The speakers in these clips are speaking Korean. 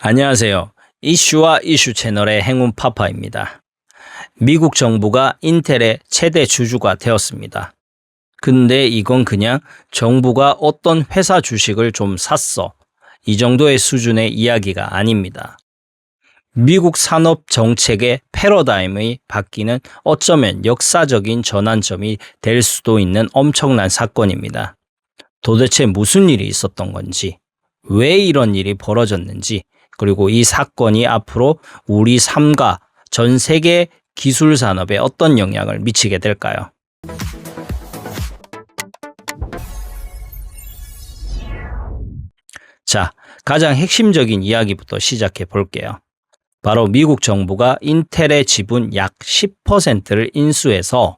안녕하세요. 이슈와 이슈 채널의 행운 파파입니다. 미국 정부가 인텔의 최대 주주가 되었습니다. 근데 이건 그냥 정부가 어떤 회사 주식을 좀 샀어. 이 정도의 수준의 이야기가 아닙니다. 미국 산업 정책의 패러다임이 바뀌는 어쩌면 역사적인 전환점이 될 수도 있는 엄청난 사건입니다. 도대체 무슨 일이 있었던 건지, 왜 이런 일이 벌어졌는지, 그리고 이 사건이 앞으로 우리 삶과 전 세계 기술 산업에 어떤 영향을 미치게 될까요? 자, 가장 핵심적인 이야기부터 시작해 볼게요. 바로 미국 정부가 인텔의 지분 약 10%를 인수해서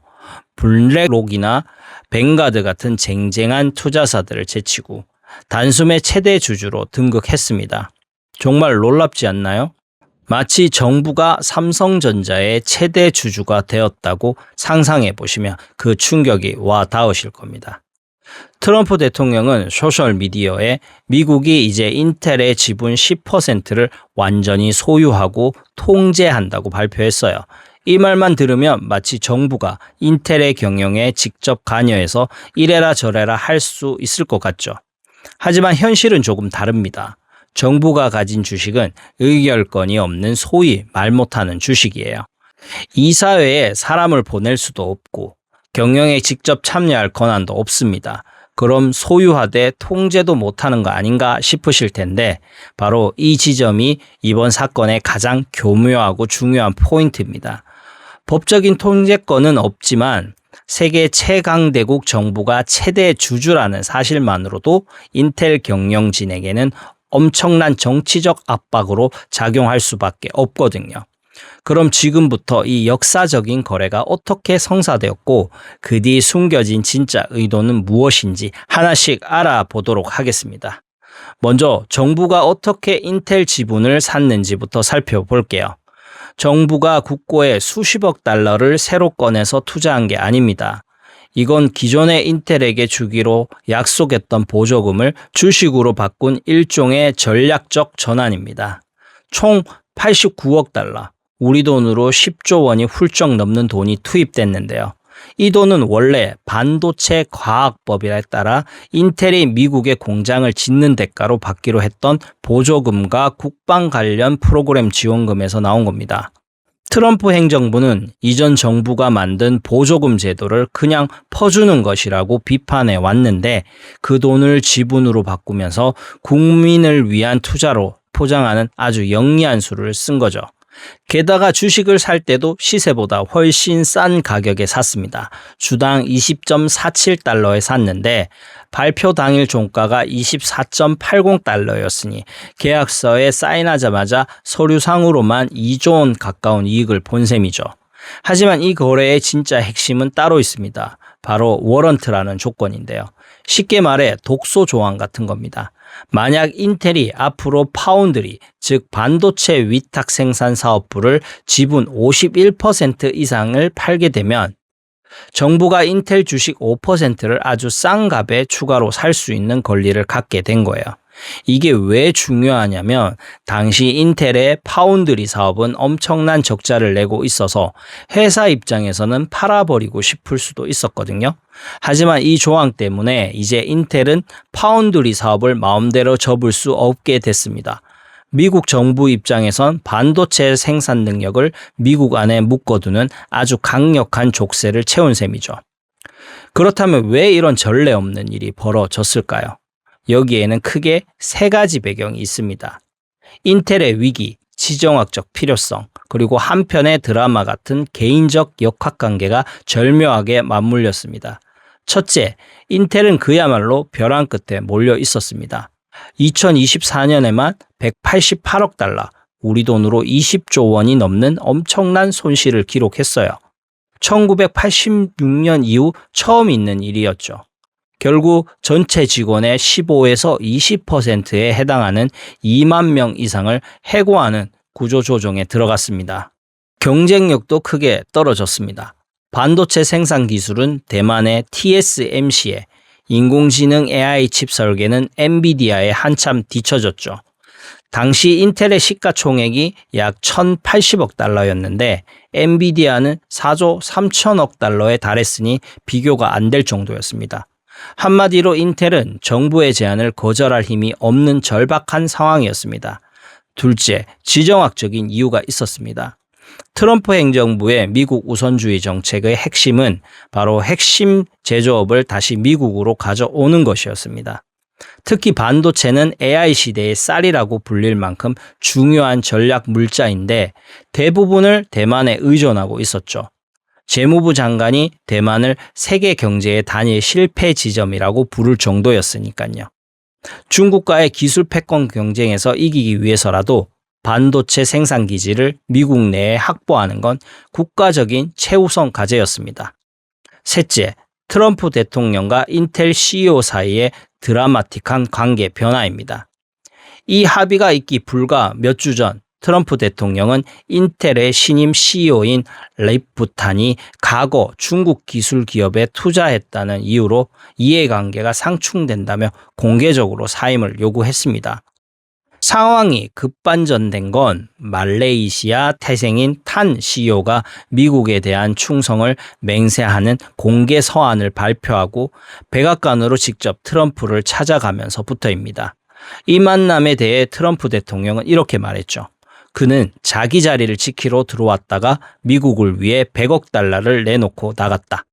블랙록이나 뱅가드 같은 쟁쟁한 투자사들을 제치고 단숨에 최대 주주로 등극했습니다. 정말 놀랍지 않나요? 마치 정부가 삼성전자의 최대 주주가 되었다고 상상해 보시면 그 충격이 와 닿으실 겁니다. 트럼프 대통령은 소셜미디어에 미국이 이제 인텔의 지분 10%를 완전히 소유하고 통제한다고 발표했어요. 이 말만 들으면 마치 정부가 인텔의 경영에 직접 관여해서 이래라 저래라 할 수 있을 것 같죠. 하지만 현실은 조금 다릅니다. 정부가 가진 주식은 의결권이 없는 소위 말 못하는 주식이에요. 이사회에 사람을 보낼 수도 없고 경영에 직접 참여할 권한도 없습니다. 그럼 소유하되 통제도 못하는 거 아닌가 싶으실 텐데 바로 이 지점이 이번 사건의 가장 교묘하고 중요한 포인트입니다. 법적인 통제권은 없지만 세계 최강대국 정부가 최대 주주라는 사실만으로도 인텔 경영진에게는 엄청난 정치적 압박으로 작용할 수밖에 없거든요. 그럼 지금부터 이 역사적인 거래가 어떻게 성사되었고 그 뒤 숨겨진 진짜 의도는 무엇인지 하나씩 알아보도록 하겠습니다. 먼저 정부가 어떻게 인텔 지분을 샀는지부터 살펴볼게요. 정부가 국고에 수십억 달러를 새로 꺼내서 투자한 게 아닙니다. 이건 기존의 인텔에게 주기로 약속했던 보조금을 주식으로 바꾼 일종의 전략적 전환입니다. 총 89억 달러, 우리 돈으로 10조 원이 훌쩍 넘는 돈이 투입됐는데요. 이 돈은 원래 반도체 과학법에 따라 인텔이 미국에 공장을 짓는 대가로 받기로 했던 보조금과 국방 관련 프로그램 지원금에서 나온 겁니다. 트럼프 행정부는 이전 정부가 만든 보조금 제도를 그냥 퍼주는 것이라고 비판해 왔는데 그 돈을 지분으로 바꾸면서 국민을 위한 투자로 포장하는 아주 영리한 수를 쓴 거죠. 게다가 주식을 살 때도 시세보다 훨씬 싼 가격에 샀습니다. 주당 20.47달러에 샀는데 발표 당일 종가가 24.80달러였으니 계약서에 사인하자마자 서류상으로만 2조 원 가까운 이익을 본 셈이죠. 하지만 이 거래의 진짜 핵심은 따로 있습니다. 바로 워런트라는 조건인데요. 쉽게 말해 독소 조항 같은 겁니다. 만약 인텔이 앞으로 파운드리, 즉 반도체 위탁 생산 사업부를 지분 51% 이상을 팔게 되면 정부가 인텔 주식 5%를 아주 싼 값에 추가로 살 수 있는 권리를 갖게 된 거예요. 이게 왜 중요하냐면 당시 인텔의 파운드리 사업은 엄청난 적자를 내고 있어서 회사 입장에서는 팔아버리고 싶을 수도 있었거든요. 하지만 이 조항 때문에 이제 인텔은 파운드리 사업을 마음대로 접을 수 없게 됐습니다. 미국 정부 입장에선 반도체 생산 능력을 미국 안에 묶어두는 아주 강력한 족쇄를 채운 셈이죠. 그렇다면 왜 이런 전례 없는 일이 벌어졌을까요? 여기에는 크게 세 가지 배경이 있습니다. 인텔의 위기, 지정학적 필요성, 그리고 한편의 드라마 같은 개인적 역학관계가 절묘하게 맞물렸습니다. 첫째, 인텔은 그야말로 벼랑 끝에 몰려 있었습니다. 2024년에만 188억 달러, 우리 돈으로 20조 원이 넘는 엄청난 손실을 기록했어요. 1986년 이후 처음 있는 일이었죠. 결국 전체 직원의 15에서 20%에 해당하는 2만 명 이상을 해고하는 구조조정에 들어갔습니다. 경쟁력도 크게 떨어졌습니다. 반도체 생산 기술은 대만의 TSMC에, 인공지능 AI 칩 설계는 엔비디아에 한참 뒤처졌죠. 당시 인텔의 시가총액이 약 1,080억 달러였는데 엔비디아는 4조 3천억 달러에 달했으니 비교가 안 될 정도였습니다. 한마디로 인텔은 정부의 제안을 거절할 힘이 없는 절박한 상황이었습니다. 둘째, 지정학적인 이유가 있었습니다. 트럼프 행정부의 미국 우선주의 정책의 핵심은 바로 핵심 제조업을 다시 미국으로 가져오는 것이었습니다. 특히 반도체는 AI 시대의 쌀이라고 불릴 만큼 중요한 전략 물자인데 대부분을 대만에 의존하고 있었죠. 재무부 장관이 대만을 세계 경제의 단일 실패 지점이라고 부를 정도였으니까요. 중국과의 기술 패권 경쟁에서 이기기 위해서라도 반도체 생산 기지를 미국 내에 확보하는 건 국가적인 최우선 과제였습니다. 셋째, 트럼프 대통령과 인텔 CEO 사이의 드라마틱한 관계 변화입니다. 이 합의가 있기 불과 몇 주 전 트럼프 대통령은 인텔의 신임 CEO인 레이프탄이 과거 중국 기술 기업에 투자했다는 이유로 이해관계가 상충된다며 공개적으로 사임을 요구했습니다. 상황이 급반전된 건 말레이시아 태생인 탄 CEO가 미국에 대한 충성을 맹세하는 공개 서한을 발표하고 백악관으로 직접 트럼프를 찾아가면서부터입니다. 이 만남에 대해 트럼프 대통령은 이렇게 말했죠. 그는 자기 자리를 지키러 들어왔다가 미국을 위해 100억 달러를 내놓고 나갔다.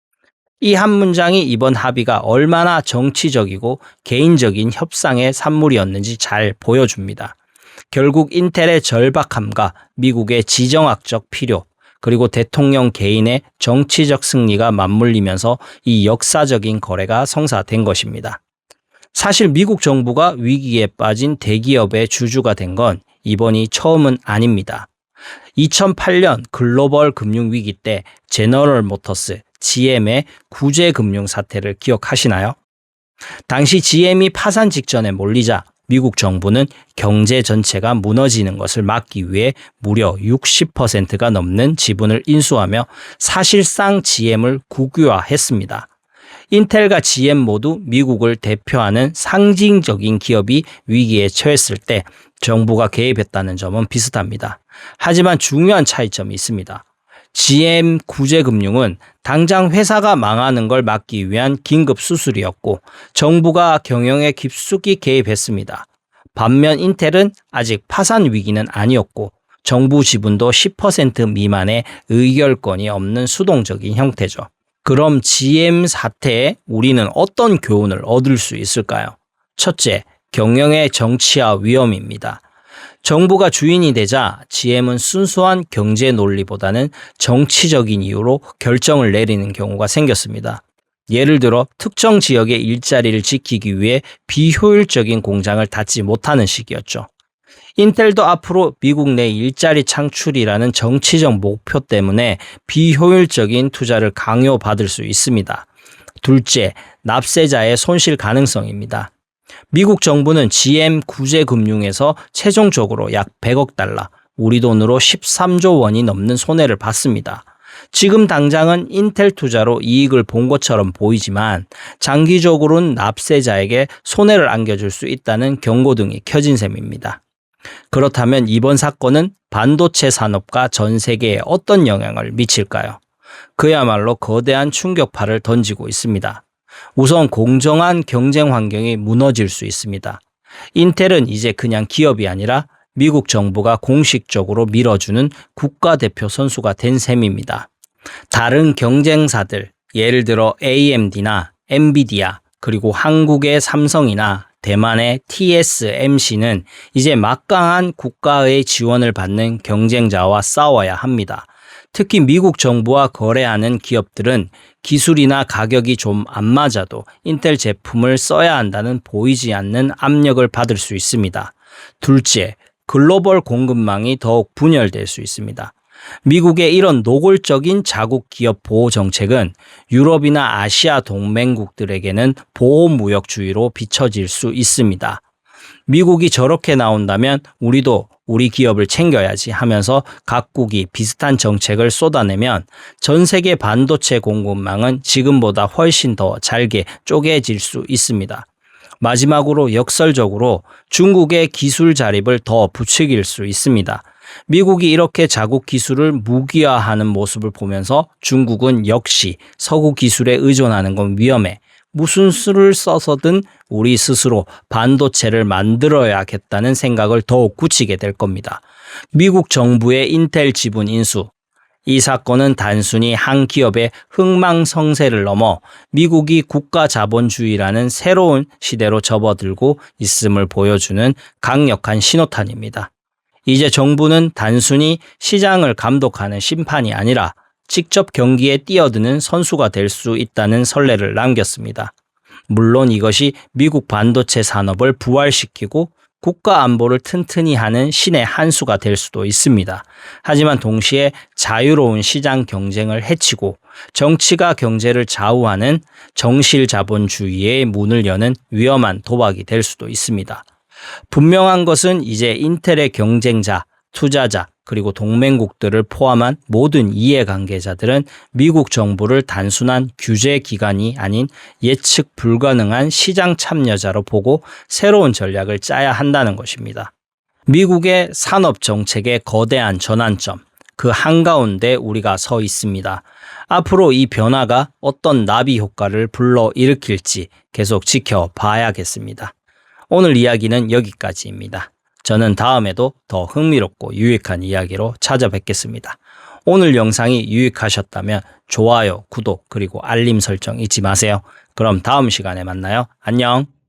이 한 문장이 이번 합의가 얼마나 정치적이고 개인적인 협상의 산물이었는지 잘 보여줍니다. 결국 인텔의 절박함과 미국의 지정학적 필요, 그리고 대통령 개인의 정치적 승리가 맞물리면서 이 역사적인 거래가 성사된 것입니다. 사실 미국 정부가 위기에 빠진 대기업의 주주가 된 건 이번이 처음은 아닙니다. 2008년 글로벌 금융위기 때 제너럴 모터스, GM의 구제 금융 사태를 기억하시나요? 당시 GM이 파산 직전에 몰리자 미국 정부는 경제 전체가 무너지는 것을 막기 위해 무려 60%가 넘는 지분을 인수하며 사실상 GM을 국유화했습니다. 인텔과 GM 모두 미국을 대표하는 상징적인 기업이 위기에 처했을 때 정부가 개입했다는 점은 비슷합니다. 하지만 중요한 차이점이 있습니다. GM 구제금융은 당장 회사가 망하는 걸 막기 위한 긴급 수술이었고 정부가 경영에 깊숙이 개입했습니다. 반면 인텔은 아직 파산 위기는 아니었고 정부 지분도 10% 미만의 의결권이 없는 수동적인 형태죠. 그럼 GM 사태에 우리는 어떤 교훈을 얻을 수 있을까요? 첫째, 경영의 정치화 위험입니다. 정부가 주인이 되자 GM은 순수한 경제 논리보다는 정치적인 이유로 결정을 내리는 경우가 생겼습니다. 예를 들어 특정 지역의 일자리를 지키기 위해 비효율적인 공장을 닫지 못하는 식이었죠. 인텔도 앞으로 미국 내 일자리 창출이라는 정치적 목표 때문에 비효율적인 투자를 강요받을 수 있습니다. 둘째, 납세자의 손실 가능성입니다. 미국 정부는 GM 구제금융에서 최종적으로 약 100억 달러, 우리 돈으로 13조 원이 넘는 손해를 봤습니다. 지금 당장은 인텔 투자로 이익을 본 것처럼 보이지만 장기적으로는 납세자에게 손해를 안겨줄 수 있다는 경고등이 켜진 셈입니다. 그렇다면 이번 사건은 반도체 산업과 전 세계에 어떤 영향을 미칠까요? 그야말로 거대한 충격파를 던지고 있습니다. 우선 공정한 경쟁 환경이 무너질 수 있습니다. 인텔은 이제 그냥 기업이 아니라 미국 정부가 공식적으로 밀어주는 국가대표 선수가 된 셈입니다. 다른 경쟁사들, 예를 들어 AMD나 엔비디아, 그리고 한국의 삼성이나 대만의 TSMC는 이제 막강한 국가의 지원을 받는 경쟁자와 싸워야 합니다. 특히 미국 정부와 거래하는 기업들은 기술이나 가격이 좀 안 맞아도 인텔 제품을 써야 한다는 보이지 않는 압력을 받을 수 있습니다. 둘째, 글로벌 공급망이 더욱 분열될 수 있습니다. 미국의 이런 노골적인 자국 기업 보호 정책은 유럽이나 아시아 동맹국들에게는 보호무역주의로 비춰질 수 있습니다. 미국이 저렇게 나온다면 우리도 우리 기업을 챙겨야지 하면서 각국이 비슷한 정책을 쏟아내면 전 세계 반도체 공급망은 지금보다 훨씬 더 잘게 쪼개질 수 있습니다. 마지막으로 역설적으로 중국의 기술 자립을 더 부추길 수 있습니다. 미국이 이렇게 자국 기술을 무기화하는 모습을 보면서 중국은 역시 서구 기술에 의존하는 건 위험해. 무슨 수를 써서든 우리 스스로 반도체를 만들어야겠다는 생각을 더욱 굳히게 될 겁니다. 미국 정부의 인텔 지분 인수. 이 사건은 단순히 한 기업의 흥망성쇠를 넘어 미국이 국가 자본주의라는 새로운 시대로 접어들고 있음을 보여주는 강력한 신호탄입니다. 이제 정부는 단순히 시장을 감독하는 심판이 아니라 직접 경기에 뛰어드는 선수가 될 수 있다는 선례를 남겼습니다. 물론 이것이 미국 반도체 산업을 부활시키고 국가 안보를 튼튼히 하는 신의 한 수가 될 수도 있습니다. 하지만 동시에 자유로운 시장 경쟁을 해치고 정치가 경제를 좌우하는 정실 자본주의의 문을 여는 위험한 도박이 될 수도 있습니다. 분명한 것은 이제 인텔의 경쟁자, 투자자, 그리고 동맹국들을 포함한 모든 이해관계자들은 미국 정부를 단순한 규제 기관이 아닌 예측 불가능한 시장 참여자로 보고 새로운 전략을 짜야 한다는 것입니다. 미국의 산업 정책의 거대한 전환점, 그 한가운데 우리가 서 있습니다. 앞으로 이 변화가 어떤 나비 효과를 불러일으킬지 계속 지켜봐야겠습니다. 오늘 이야기는 여기까지입니다. 저는 다음에도 더 흥미롭고 유익한 이야기로 찾아뵙겠습니다. 오늘 영상이 유익하셨다면 좋아요, 구독, 그리고 알림 설정 잊지 마세요. 그럼 다음 시간에 만나요. 안녕.